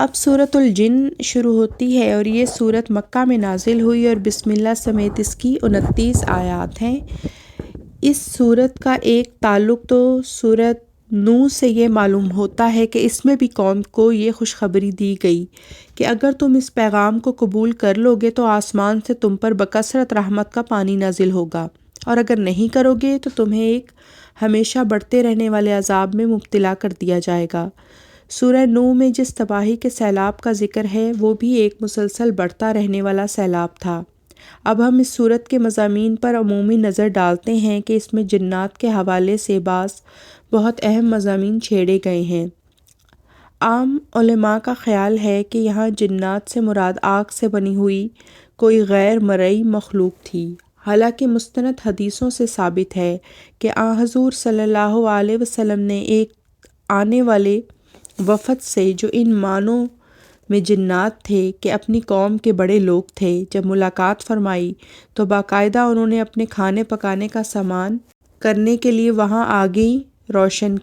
اب سورۃ الجن شروع ہوتی ہے اور یہ سورت مکہ میں نازل ہوئی اور بسم اللہ سمیت اس کی 29 آیات ہیں۔ اس سورت کا ایک تعلق تو سورت نوح سے یہ معلوم ہوتا ہے کہ اس میں بھی قوم کو یہ خوشخبری دی گئی کہ اگر تم اس پیغام کو قبول کر لو گے تو آسمان سے تم پر بکثرت رحمت کا پانی نازل ہوگا، اور اگر نہیں کرو گے تو تمہیں ایک ہمیشہ بڑھتے رہنے والے عذاب میں مبتلا کر دیا جائے گا۔ سورہ نوح میں جس تباہی کے سیلاب کا ذکر ہے وہ بھی ایک مسلسل بڑھتا رہنے والا سیلاب تھا۔ اب ہم اس سورت کے مضامین پر عمومی نظر ڈالتے ہیں کہ اس میں جنات کے حوالے سے بعض بہت اہم مضامین چھیڑے گئے ہیں۔ عام علماء کا خیال ہے کہ یہاں جنات سے مراد آگ سے بنی ہوئی کوئی غیر مرئی مخلوق تھی، حالانکہ مستند حدیثوں سے ثابت ہے کہ حضور صلی اللہ علیہ وسلم نے ایک آنے والے وفد سے جو ان معنوں میں جنات تھے کہ اپنی قوم کے بڑے لوگ تھے، جب ملاقات فرمائی تو باقاعدہ انہوں نے اپنے کھانے پکانے کا سامان کرنے کے لیے وہاں آگیں روشن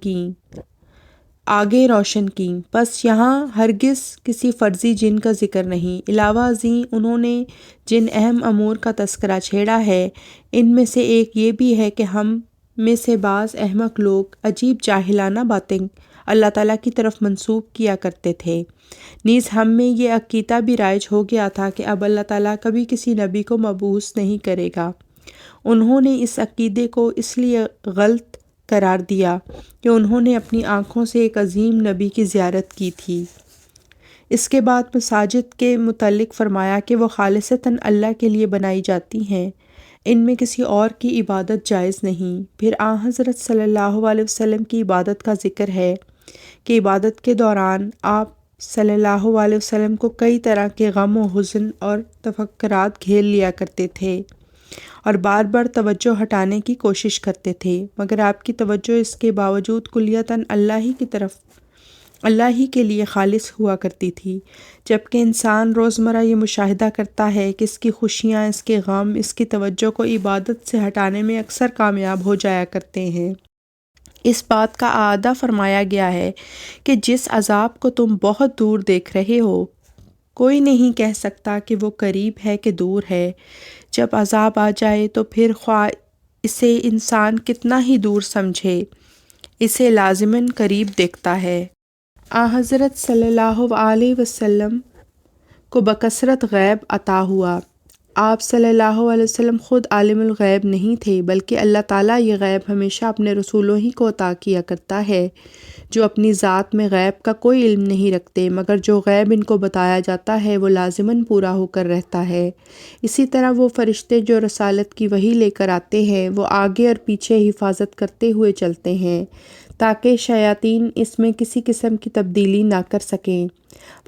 کیں، بس یہاں ہرگز کسی فرضی جن کا ذکر نہیں۔ علاوہ ازیں انہوں نے جن اہم امور کا تذکرہ چھیڑا ہے ان میں سے ایک یہ بھی ہے کہ ہم میں سے بعض احمق لوگ عجیب جاہلانہ باتیں اللہ تعالیٰ کی طرف منسوب کیا کرتے تھے، نیز ہم میں یہ عقیدہ بھی رائج ہو گیا تھا کہ اب اللہ تعالیٰ کبھی کسی نبی کو مبعوث نہیں کرے گا۔ انہوں نے اس عقیدے کو اس لیے غلط قرار دیا کہ انہوں نے اپنی آنکھوں سے ایک عظیم نبی کی زیارت کی تھی۔ اس کے بعد مساجد کے متعلق فرمایا کہ وہ خالصتاً اللہ کے لیے بنائی جاتی ہیں، ان میں کسی اور کی عبادت جائز نہیں۔ پھر حضرت صلی اللہ علیہ وسلم کی عبادت کا ذکر ہے کہ عبادت کے دوران آپ صلی اللہ علیہ وسلم کو کئی طرح کے غم و حزن اور تفکرات گھیر لیا کرتے تھے اور بار بار توجہ ہٹانے کی کوشش کرتے تھے، مگر آپ کی توجہ اس کے باوجود کلیتاً اللہ ہی کے لیے خالص ہوا کرتی تھی، جبکہ انسان روزمرہ یہ مشاہدہ کرتا ہے کہ اس کی خوشیاں، اس کے غم، اس کی توجہ کو عبادت سے ہٹانے میں اکثر کامیاب ہو جایا کرتے ہیں۔ اس بات کا اعادہ فرمایا گیا ہے کہ جس عذاب کو تم بہت دور دیکھ رہے ہو، کوئی نہیں کہہ سکتا کہ وہ قریب ہے کہ دور ہے۔ جب عذاب آ جائے تو پھر خواہ اسے انسان کتنا ہی دور سمجھے، اسے لازماً قریب دیکھتا ہے۔ حضرت صلی اللہ علیہ وسلم کو بکثرت غیب عطا ہوا۔ آپ صلی اللہ علیہ وسلم خود عالم الغیب نہیں تھے، بلکہ اللہ تعالیٰ یہ غیب ہمیشہ اپنے رسولوں ہی کو عطا کیا کرتا ہے جو اپنی ذات میں غیب کا کوئی علم نہیں رکھتے، مگر جو غیب ان کو بتایا جاتا ہے وہ لازماً پورا ہو کر رہتا ہے۔ اسی طرح وہ فرشتے جو رسالت کی وحی لے کر آتے ہیں وہ آگے اور پیچھے حفاظت کرتے ہوئے چلتے ہیں تاکہ شیاطین اس میں کسی قسم کی تبدیلی نہ کر سکیں۔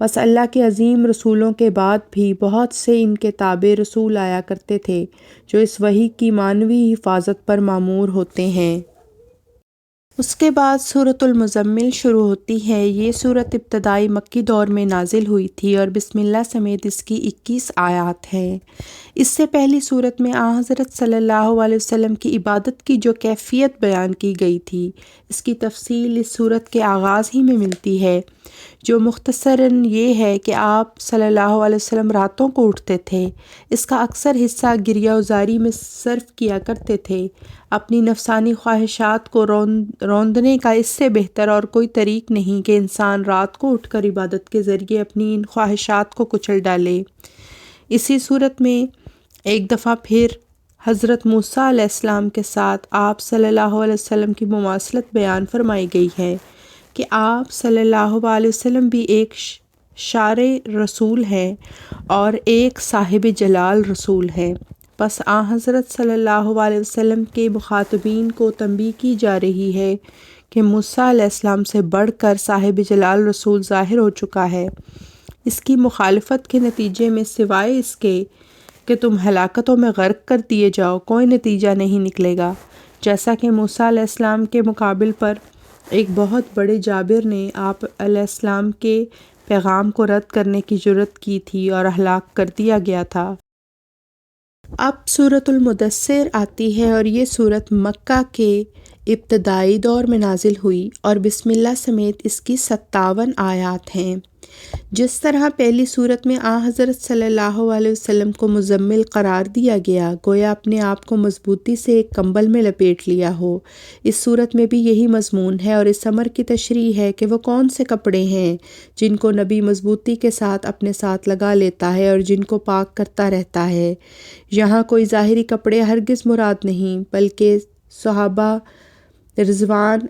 بس اللہ کے عظیم رسولوں کے بعد بھی بہت سے ان کے تابع رسول آیا کرتے تھے جو اس وحی کی معنوی حفاظت پر مامور ہوتے ہیں۔ اس کے بعد سورۃ المزمل شروع ہوتی ہے۔ یہ سورت ابتدائی مکی دور میں نازل ہوئی تھی اور بسم اللہ سمیت اس کی 21 آیات ہیں۔ اس سے پہلی سورت میں حضرت صلی اللہ علیہ وسلم کی عبادت کی جو کیفیت بیان کی گئی تھی، اس کی تفصیل اس سورت کے آغاز ہی میں ملتی ہے، جو مختصراً یہ ہے کہ آپ صلی اللہ علیہ وسلم راتوں کو اٹھتے تھے، اس کا اکثر حصہ گریہ وزاری میں صرف کیا کرتے تھے۔ اپنی نفسانی خواہشات کو روندنے کا اس سے بہتر اور کوئی طریق نہیں کہ انسان رات کو اٹھ کر عبادت کے ذریعے اپنی ان خواہشات کو کچل ڈالے۔ اسی صورت میں ایک دفعہ پھر حضرت موسیٰ علیہ السلام کے ساتھ آپ صلی اللہ علیہ وسلم کی مماثلت بیان فرمائی گئی ہے کہ آپ صلی اللہ علیہ وسلم بھی ایک شارع رسول ہیں اور ایک صاحب جلال رسول ہیں۔ بس حضرت صلی اللہ علیہ وسلم کے مخاطبین کو تنبیہ کی جا رہی ہے کہ موسیٰ علیہ السلام سے بڑھ کر صاحب جلال رسول ظاہر ہو چکا ہے۔ اس کی مخالفت کے نتیجے میں سوائے اس کے کہ تم ہلاکتوں میں غرق کر دیے جاؤ کوئی نتیجہ نہیں نکلے گا، جیسا کہ موسیٰ علیہ السلام کے مقابل پر ایک بہت بڑے جابر نے آپ علیہ السلام کے پیغام کو رد کرنے کی جرات کی تھی اور ہلاک کر دیا گیا تھا۔ اب سورۃ المدثر آتی ہے اور یہ سورت مکہ کے ابتدائی دور میں نازل ہوئی اور بسم اللہ سمیت اس کی 57 آیات ہیں۔ جس طرح پہلی صورت میں حضرت صلی اللہ علیہ وسلم کو مزمل قرار دیا گیا، گویا اپنے آپ کو مضبوطی سے ایک کمبل میں لپیٹ لیا ہو، اس صورت میں بھی یہی مضمون ہے، اور اس امر کی تشریح ہے کہ وہ کون سے کپڑے ہیں جن کو نبی مضبوطی کے ساتھ اپنے ساتھ لگا لیتا ہے اور جن کو پاک کرتا رہتا ہے۔ یہاں کوئی ظاہری کپڑے ہرگز مراد نہیں، بلکہ صحابہ رضوان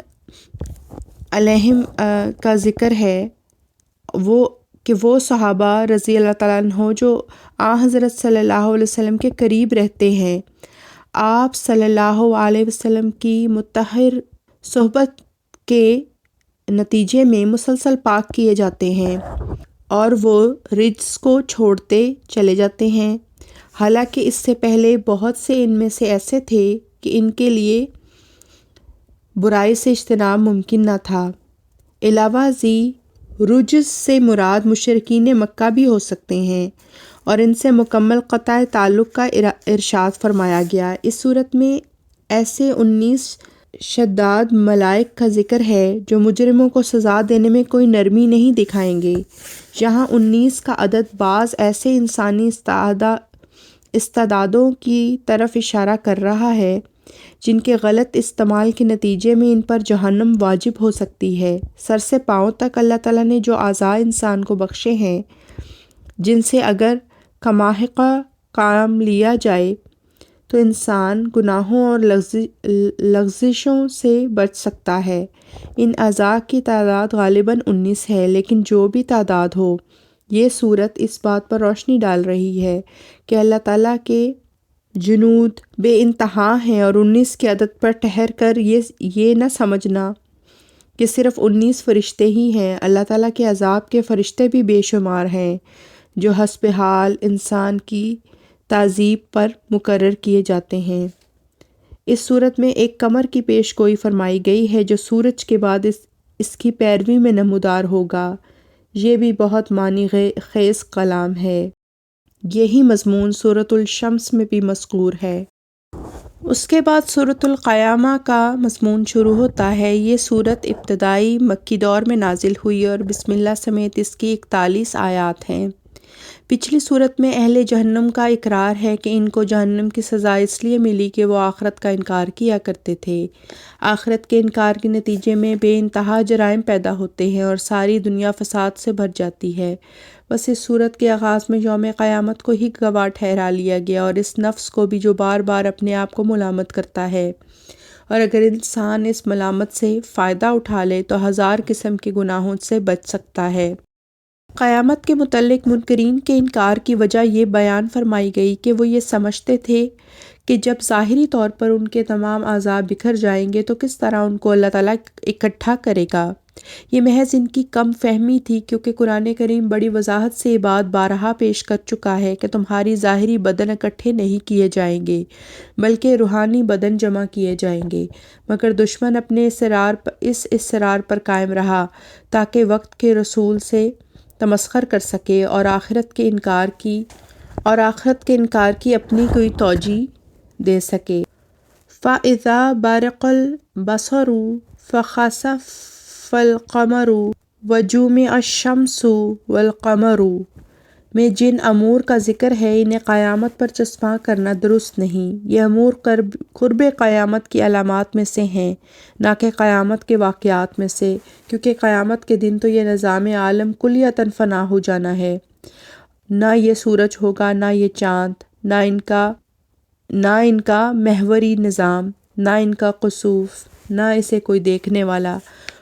علیہم کا ذکر ہے، وہ صحابہ رضی اللہ تعالیٰ عنہ جو حضرت صلی اللہ علیہ وسلم کے قریب رہتے ہیں، آپ صلی اللہ علیہ وسلم کی مطہر صحبت کے نتیجے میں مسلسل پاک کیے جاتے ہیں اور وہ رجس کو چھوڑتے چلے جاتے ہیں، حالانکہ اس سے پہلے بہت سے ان میں سے ایسے تھے کہ ان کے لیے برائی سے اجتناب ممکن نہ تھا۔ علاوہ ازیں رجس سے مراد مشرکین مکہ بھی ہو سکتے ہیں، اور ان سے مکمل قطع تعلق کا ارشاد فرمایا گیا۔ اس صورت میں ایسے 19 شداد ملائک کا ذکر ہے جو مجرموں کو سزا دینے میں کوئی نرمی نہیں دکھائیں گے۔ یہاں 19 کا عدد بعض ایسے انسانی استعدادوں کی طرف اشارہ کر رہا ہے جن کے غلط استعمال کے نتیجے میں ان پر جہنم واجب ہو سکتی ہے۔ سر سے پاؤں تک اللہ تعالیٰ نے جو اعضاء انسان کو بخشے ہیں، جن سے اگر کماحقہ کام لیا جائے تو انسان گناہوں اور لغزشوں سے بچ سکتا ہے۔ ان اعضاء کی تعداد غالباً 19 ہے، لیکن جو بھی تعداد ہو، یہ صورت اس بات پر روشنی ڈال رہی ہے کہ اللہ تعالیٰ کے جنود بے انتہا ہیں، اور 19 کے عدد پر ٹھہر کر یہ نہ سمجھنا کہ صرف 19 فرشتے ہی ہیں۔ اللہ تعالیٰ کے عذاب کے فرشتے بھی بے شمار ہیں جو حسب حال انسان کی تعذیب پر مقرر کیے جاتے ہیں۔ اس صورت میں ایک قمر کی پیش گوئی فرمائی گئی ہے جو سورج کے بعد اس کی پیروی میں نمودار ہوگا۔ یہ بھی بہت معنی خیز کلام ہے۔ یہی مضمون سورۃ الشمس میں بھی مذکور ہے۔ اس کے بعد سورۃ القیامہ کا مضمون شروع ہوتا ہے۔ یہ سورت ابتدائی مکی دور میں نازل ہوئی اور بسم اللہ سمیت اس کی 41 آیات ہیں۔ پچھلی صورت میں اہل جہنم کا اقرار ہے کہ ان کو جہنم کی سزا اس لیے ملی کہ وہ آخرت کا انکار کیا کرتے تھے۔ آخرت کے انکار کے نتیجے میں بے انتہا جرائم پیدا ہوتے ہیں اور ساری دنیا فساد سے بھر جاتی ہے۔ بس اس صورت کے آغاز میں یوم قیامت کو ہی گواہ ٹھہرا لیا گیا، اور اس نفس کو بھی جو بار بار اپنے آپ کو ملامت کرتا ہے، اور اگر انسان اس ملامت سے فائدہ اٹھا لے تو 1000 قسم کے گناہوں سے بچ سکتا ہے۔ قیامت کے متعلق منکرین کے انکار کی وجہ یہ بیان فرمائی گئی کہ وہ یہ سمجھتے تھے کہ جب ظاہری طور پر ان کے تمام اعضاء بکھر جائیں گے تو کس طرح ان کو اللہ تعالیٰ اکٹھا کرے گا۔ یہ محض ان کی کم فہمی تھی، کیونکہ قرآن کریم بڑی وضاحت سے یہ بات بارہا پیش کر چکا ہے کہ تمہاری ظاہری بدن اکٹھے نہیں کیے جائیں گے بلکہ روحانی بدن جمع کیے جائیں گے، مگر دشمن اپنے اس اصرار پر قائم رہا تاکہ وقت کے رسول سے تمسخر کر سکے اور آخرت کے انکار کی اپنی کوئی توجہ دے سکے۔ فَإِذَا بَرِقَ الْبَصَرُ فَخَسَفَ الْقَمَرُ وَجُمِعَ الشَّمْسُ وَالْقَمَرُ میں جن امور کا ذکر ہے انہیں قیامت پر چسپاں کرنا درست نہیں۔ یہ امور قرب قیامت کی علامات میں سے ہیں، نہ کہ قیامت کے واقعات میں سے، کیونکہ قیامت کے دن تو یہ نظام عالم کلیتاً فنا ہو جانا ہے۔ نہ یہ سورج ہوگا، نہ یہ چاند، نہ ان کا محوری نظام، نہ ان کا کسوف، نہ اسے کوئی دیکھنے والا۔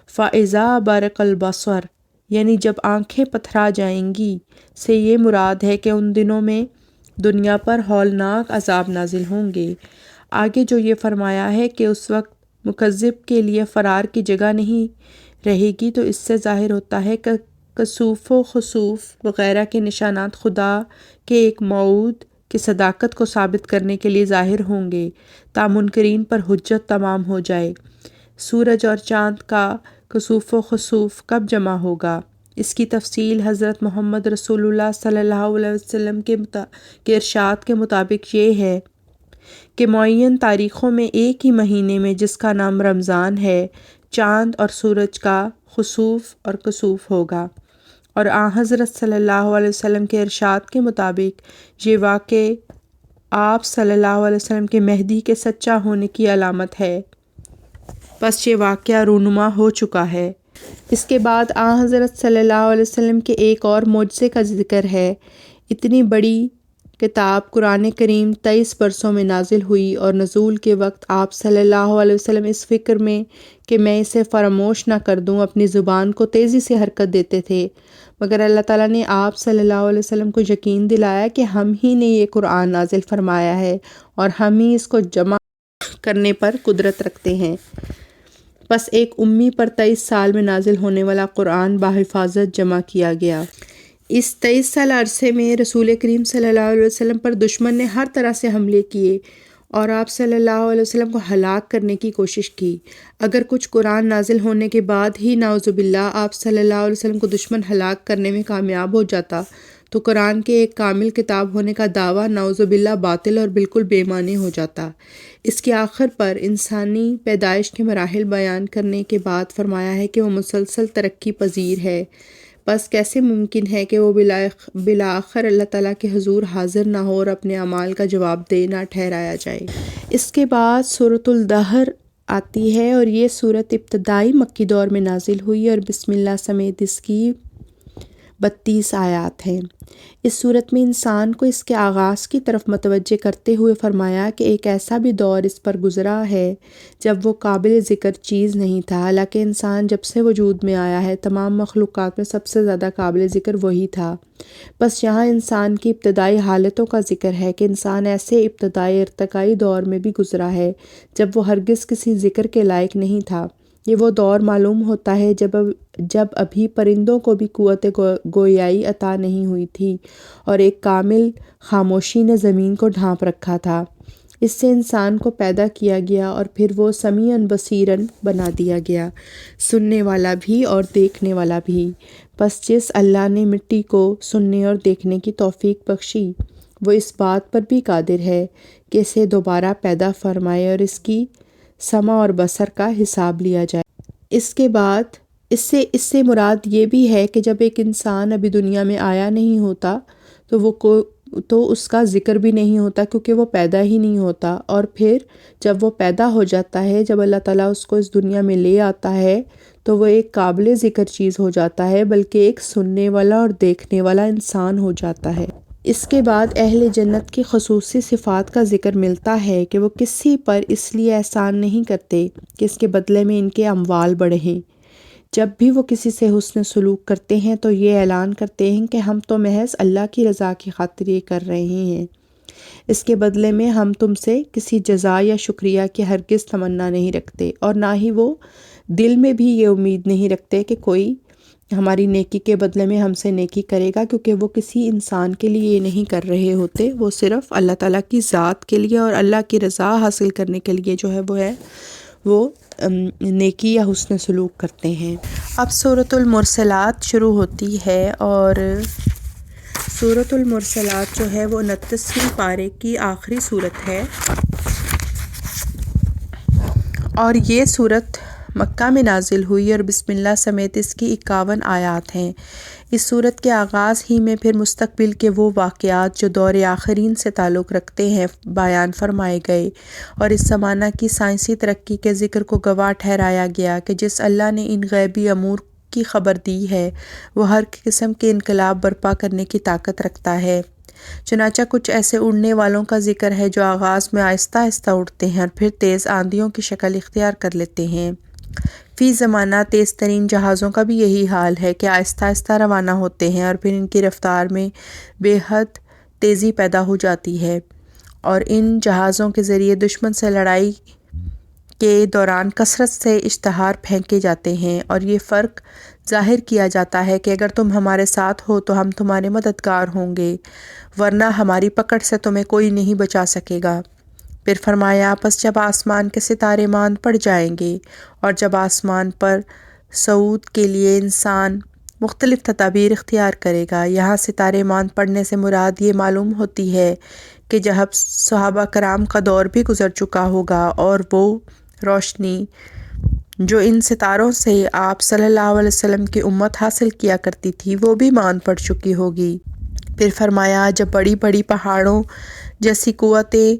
فَإِذَا بَرِقَ الْبَصَرُ یعنی جب آنکھیں پتھرا جائیں گی سے یہ مراد ہے کہ ان دنوں میں دنیا پر ہولناک عذاب نازل ہوں گے۔ آگے جو یہ فرمایا ہے کہ اس وقت مکذب کے لیے فرار کی جگہ نہیں رہے گی، تو اس سے ظاہر ہوتا ہے کہ کسوف و خسوف وغیرہ کے نشانات خدا کے ایک موعود کی صداقت کو ثابت کرنے کے لیے ظاہر ہوں گے تا منکرین پر حجت تمام ہو جائے۔ سورج اور چاند کا کسوف و خسوف کب جمع ہوگا، اس کی تفصیل حضرت محمد رسول اللہ صلی اللہ علیہ وسلم کے ارشاد کے مطابق یہ ہے کہ معین تاریخوں میں ایک ہی مہینے میں جس کا نام رمضان ہے، چاند اور سورج کا خسوف اور کسوف ہوگا۔ اور حضرت صلی اللہ علیہ وسلم کے ارشاد کے مطابق یہ واقع آپ صلی اللہ علیہ وسلم کے مہدی کے سچا ہونے کی علامت ہے۔ بس یہ واقعہ رونما ہو چکا ہے۔ اس کے بعد حضرت صلی اللہ علیہ وسلم کے ایک اور معجزے کا ذکر ہے۔ اتنی بڑی کتاب قرآن کریم 23 برسوں میں نازل ہوئی، اور نزول کے وقت آپ صلی اللہ علیہ وسلم اس فکر میں کہ میں اسے فراموش نہ کر دوں اپنی زبان کو تیزی سے حرکت دیتے تھے، مگر اللہ تعالیٰ نے آپ صلی اللہ علیہ وسلم کو یقین دلایا کہ ہم ہی نے یہ قرآن نازل فرمایا ہے اور ہم ہی اس کو جمع کرنے پر قدرت رکھتے ہیں۔ بس ایک امی پر 23 سال میں نازل ہونے والا قرآن بحفاظت جمع کیا گیا۔ اس 23 سال عرصے میں رسول کریم صلی اللہ علیہ وسلم پر دشمن نے ہر طرح سے حملے کیے اور آپ صلی اللہ علیہ وسلم کو ہلاک کرنے کی کوشش کی۔ اگر کچھ قرآن نازل ہونے کے بعد ہی نعوذ باللہ آپ صلی اللہ علیہ وسلم کو دشمن ہلاک کرنے میں کامیاب ہو جاتا تو قرآن کے ایک کامل کتاب ہونے کا دعویٰ نعوذ باللہ باطل اور بالکل بے معنی ہو جاتا۔ اس کے آخر پر انسانی پیدائش کے مراحل بیان کرنے کے بعد فرمایا ہے کہ وہ مسلسل ترقی پذیر ہے، بس کیسے ممکن ہے کہ وہ بالآخر اللہ تعالیٰ کے حضور حاضر نہ ہو اور اپنے اعمال کا جواب دہ نہ ٹھہرایا جائے۔ اس کے بعد سورۃ الدہر آتی ہے، اور یہ سورت ابتدائی مکی دور میں نازل ہوئی اور بسم اللہ سمیت اس کی 32 آیات ہیں۔ اس صورت میں انسان کو اس کے آغاز کی طرف متوجہ کرتے ہوئے فرمایا کہ ایک ایسا بھی دور اس پر گزرا ہے جب وہ قابل ذکر چیز نہیں تھا، حالانکہ انسان جب سے وجود میں آیا ہے تمام مخلوقات میں سب سے زیادہ قابل ذکر وہی تھا۔ بس یہاں انسان کی ابتدائی حالتوں کا ذکر ہے کہ انسان ایسے ابتدائی ارتقائی دور میں بھی گزرا ہے جب وہ ہرگز کسی ذکر کے لائق نہیں تھا۔ یہ وہ دور معلوم ہوتا ہے جب ابھی پرندوں کو بھی قوت گویائی عطا نہیں ہوئی تھی اور ایک کامل خاموشی نے زمین کو ڈھانپ رکھا تھا۔ اس سے انسان کو پیدا کیا گیا اور پھر وہ سمیعاً بصیراً بنا دیا گیا، سننے والا بھی اور دیکھنے والا بھی۔ بس جس اللہ نے مٹی کو سننے اور دیکھنے کی توفیق بخشی، وہ اس بات پر بھی قادر ہے کہ اسے دوبارہ پیدا فرمائے اور اس کی سمع اور بصر کا حساب لیا جائے۔ اس کے بعد اس سے مراد یہ بھی ہے کہ جب ایک انسان ابھی دنیا میں آیا نہیں ہوتا تو اس کا ذکر بھی نہیں ہوتا، کیونکہ وہ پیدا ہی نہیں ہوتا، اور پھر جب وہ پیدا ہو جاتا ہے، جب اللہ تعالیٰ اس کو اس دنیا میں لے آتا ہے تو وہ ایک قابل ذکر چیز ہو جاتا ہے، بلکہ ایک سننے والا اور دیکھنے والا انسان ہو جاتا ہے۔ اس کے بعد اہل جنت کی خصوصی صفات کا ذکر ملتا ہے کہ وہ کسی پر اس لیے احسان نہیں کرتے کہ اس کے بدلے میں ان کے اموال بڑھیں۔ جب بھی وہ کسی سے حسن سلوک کرتے ہیں تو یہ اعلان کرتے ہیں کہ ہم تو محض اللہ کی رضا کی خاطر یہ کر رہے ہیں، اس کے بدلے میں ہم تم سے کسی جزا یا شکریہ کی ہرگز تمنا نہیں رکھتے، اور نہ ہی وہ دل میں بھی یہ امید نہیں رکھتے کہ کوئی ہماری نیکی کے بدلے میں ہم سے نیکی کرے گا، کیونکہ وہ کسی انسان کے لیے یہ نہیں کر رہے ہوتے، وہ صرف اللہ تعالیٰ کی ذات کے لیے اور اللہ کی رضا حاصل کرنے کے لیے جو ہے وہ نیکی یا حسن سلوک کرتے ہیں۔ اب سورۃ المرسلات شروع ہوتی ہے، اور سورۃ المرسلات جو ہے وہ 29ویں پارے کی آخری سورت ہے، اور یہ سورت مکہ میں نازل ہوئی اور بسم اللہ سمیت اس کی 51 آیات ہیں۔ اس سورت کے آغاز ہی میں پھر مستقبل کے وہ واقعات جو دور آخرین سے تعلق رکھتے ہیں بیان فرمائے گئے، اور اس زمانہ کی سائنسی ترقی کے ذکر کو گواہ ٹھہرایا گیا کہ جس اللہ نے ان غیبی امور کی خبر دی ہے وہ ہر قسم کے انقلاب برپا کرنے کی طاقت رکھتا ہے۔ چنانچہ کچھ ایسے اڑنے والوں کا ذکر ہے جو آغاز میں آہستہ آہستہ اڑتے ہیں اور پھر تیز آندھیوں کی شکل اختیار کر لیتے ہیں۔ فی زمانہ تیز ترین جہازوں کا بھی یہی حال ہے کہ آہستہ آہستہ روانہ ہوتے ہیں اور پھر ان کی رفتار میں بے حد تیزی پیدا ہو جاتی ہے، اور ان جہازوں کے ذریعے دشمن سے لڑائی کے دوران کثرت سے اشتہار پھینکے جاتے ہیں، اور یہ فرق ظاہر کیا جاتا ہے کہ اگر تم ہمارے ساتھ ہو تو ہم تمہارے مددگار ہوں گے، ورنہ ہماری پکڑ سے تمہیں کوئی نہیں بچا سکے گا۔ پھر فرمایا، پس جب آسمان کے ستارے ماند پڑ جائیں گے، اور جب آسمان پر صعود کے لیے انسان مختلف تدابیر اختیار کرے گا۔ یہاں ستارے ماند پڑنے سے مراد یہ معلوم ہوتی ہے کہ جب صحابہ کرام کا دور بھی گزر چکا ہوگا اور وہ روشنی جو ان ستاروں سے آپ صلی اللہ علیہ وسلم کی امت حاصل کیا کرتی تھی وہ بھی مان پڑ چکی ہوگی۔ پھر فرمایا جب بڑی بڑی پہاڑوں جیسی قوتیں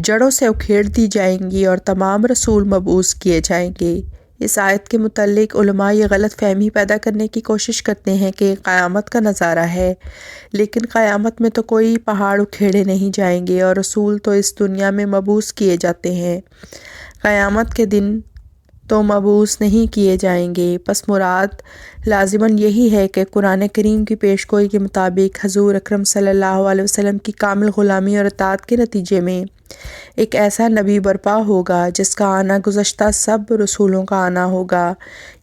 جڑوں سے اکھیڑ دی جائیں گی اور تمام رسول مبعوث کیے جائیں گے۔ اس آیت کے متعلق علماء یہ غلط فہمی پیدا کرنے کی کوشش کرتے ہیں کہ قیامت کا نظارہ ہے، لیکن قیامت میں تو کوئی پہاڑ اکھیڑے نہیں جائیں گے اور رسول تو اس دنیا میں مبعوث کیے جاتے ہیں، قیامت کے دن تو مبعوث نہیں کیے جائیں گے۔ پس مراد لازماً یہی ہے کہ قرآن کریم کی پیش گوئی کے مطابق حضور اکرم صلی اللہ علیہ وسلم کی کامل غلامی اور اطاعت کے نتیجے میں ایک ایسا نبی برپا ہوگا جس کا آنا گزشتہ سب رسولوں کا آنا ہوگا،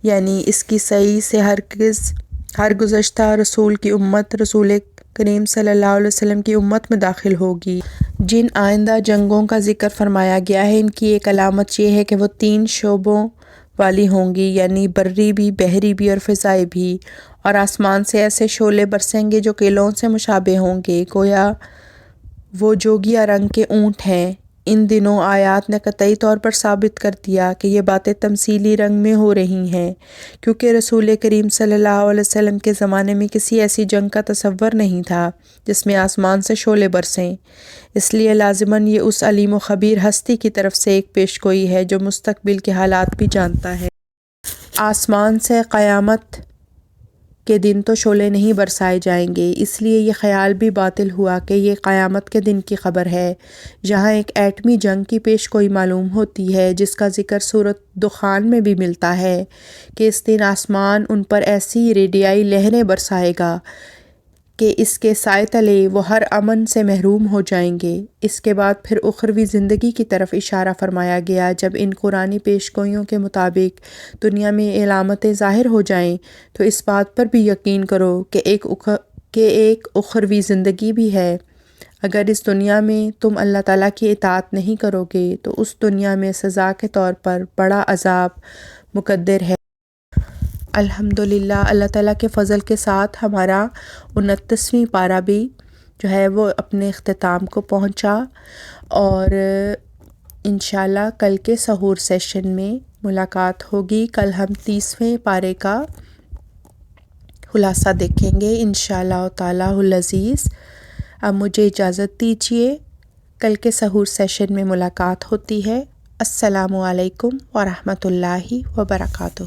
یعنی اس کی صحیح سے ہر گزشتہ رسول کی امت رسول کریم صلی اللہ علیہ وسلم کی امت میں داخل ہوگی۔ جن آئندہ جنگوں کا ذکر فرمایا گیا ہے ان کی ایک علامت یہ ہے کہ وہ 3 شعبوں والی ہوں گی، یعنی بری بھی، بحری بھی اور فضائی بھی، اور آسمان سے ایسے شعلے برسیں گے جو قلعوں سے مشابہ ہوں گے، گویا وہ جوگیا رنگ کے اونٹ ہیں۔ ان دنوں آیات نے قطعی طور پر ثابت کر دیا کہ یہ باتیں تمثیلی رنگ میں ہو رہی ہیں، کیونکہ رسول کریم صلی اللہ علیہ وسلم کے زمانے میں کسی ایسی جنگ کا تصور نہیں تھا جس میں آسمان سے شعلے برسیں، اس لیے لازماً یہ اس علیم و خبیر ہستی کی طرف سے ایک پیش گوئی ہے جو مستقبل کے حالات بھی جانتا ہے۔ آسمان سے قیامت کے دن تو شعلے نہیں برسائے جائیں گے، اس لیے یہ خیال بھی باطل ہوا کہ یہ قیامت کے دن کی خبر ہے۔ جہاں ایک ایٹمی جنگ کی پیش گوئی معلوم ہوتی ہے جس کا ذکر سورۃ دخان میں بھی ملتا ہے کہ اس دن آسمان ان پر ایسی ریڈیائی لہریں برسائے گا کہ اس کے سائے تلے وہ ہر امن سے محروم ہو جائیں گے۔ اس کے بعد پھر اخروی زندگی کی طرف اشارہ فرمایا گیا۔ جب ان قرآنی پیش گوئیوں کے مطابق دنیا میں علامتیں ظاہر ہو جائیں تو اس بات پر بھی یقین کرو کہ ایک اخروی زندگی بھی ہے۔ اگر اس دنیا میں تم اللہ تعالیٰ کی اطاعت نہیں کرو گے تو اس دنیا میں سزا کے طور پر بڑا عذاب مقدر ہے۔ الحمدللہ اللہ تعالیٰ کے فضل کے ساتھ ہمارا 29واں پارہ بھی جو ہے وہ اپنے اختتام کو پہنچا، اور انشاءاللہ کل کے سحور سیشن میں ملاقات ہوگی۔ کل ہم 30ویں پارے کا خلاصہ دیکھیں گے انشاءاللہ تعالیٰ العزیز۔ اب مجھے اجازت دیجیے، کل کے سحور سیشن میں ملاقات ہوتی ہے۔ السلام علیکم ورحمۃ اللہ وبرکاتہ۔